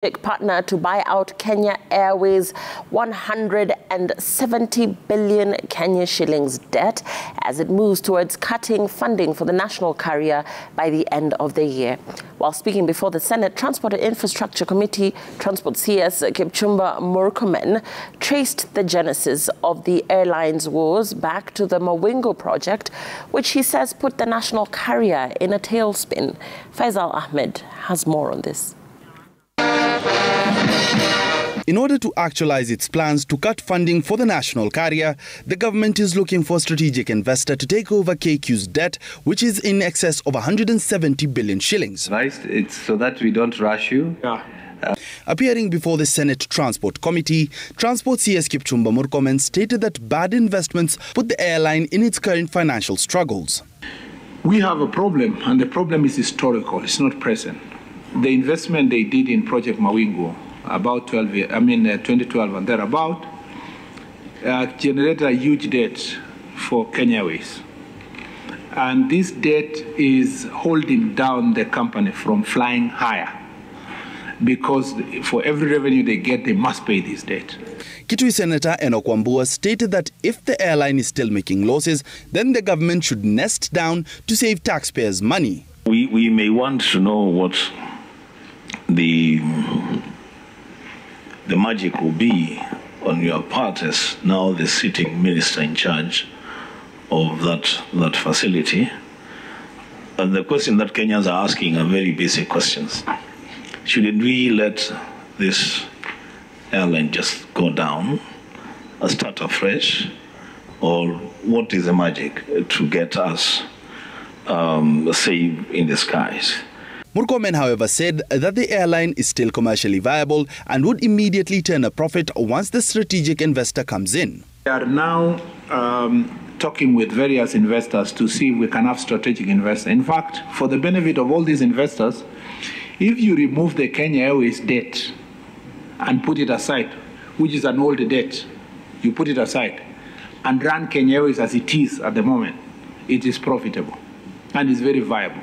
partner to buy out Kenya Airways 170 billion Kenya shillings debt as it moves towards cutting funding for the national carrier by the end of the year. While speaking before the Senate Transport and Infrastructure Committee, Transport CS Kipchumba Murkomen traced the genesis of the airline's woes back to the Mawingu project, which he says put the national carrier in a tailspin. Faisal Ahmed has more on this. In order to actualize its plans to cut funding for the national carrier, the government is looking for a strategic investor to take over KQ's debt, which is in excess of 170 billion shillings. Right, it's so that we don't rush you. Yeah. Appearing before the Senate Transport Committee, Transport CS Kipchumba Murkomen stated that bad investments put the airline in its current financial struggles. We have a problem, and the problem is historical, it's not present. The investment they did in Project Mawingu about 2012 and thereabout, generated a huge debt for Kenya Airways. And this debt is holding down the company from flying higher, because for every revenue they get, they must pay this debt. Kitui Senator Enoch Wambua stated that if the airline is still making losses, then the government should nest down to save taxpayers' money. We may want to know what the magic will be on your part as now the sitting minister in charge of that facility. And the question that Kenyans are asking are very basic questions. Shouldn't we let this airline just go down and start afresh? Or what is the magic to get us saved in the skies? Murkomen, however, said that the airline is still commercially viable and would immediately turn a profit once the strategic investor comes in. We are now talking with various investors to see if we can have strategic investors. In fact, for the benefit of all these investors, if you remove the Kenya Airways debt and put it aside, which is an old debt, you put it aside and run Kenya Airways as it is at the moment, it is profitable and it's very viable.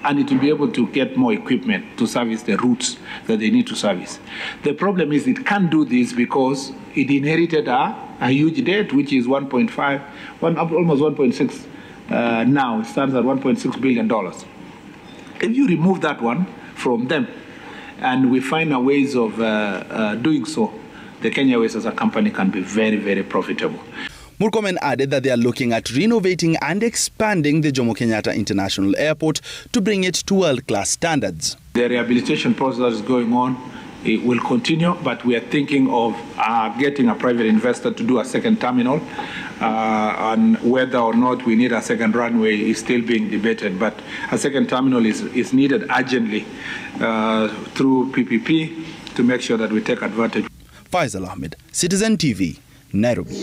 And it will be able to get more equipment to service the routes that they need to service. The problem is it can't do this because it inherited a huge debt, which is almost 1.6 now. It stands at $1.6 billion. If you remove that one from them, and we find a ways of doing so, the Kenya Airways as a company can be very, very profitable. Murkomen added that they are looking at renovating and expanding the Jomo Kenyatta International Airport to bring it to world-class standards. The rehabilitation process is going on. It will continue, but we are thinking of getting a private investor to do a second terminal, and whether or not we need a second runway is still being debated, but a second terminal is needed urgently through PPP to make sure that we take advantage. Faisal Ahmed, Citizen TV, Nairobi.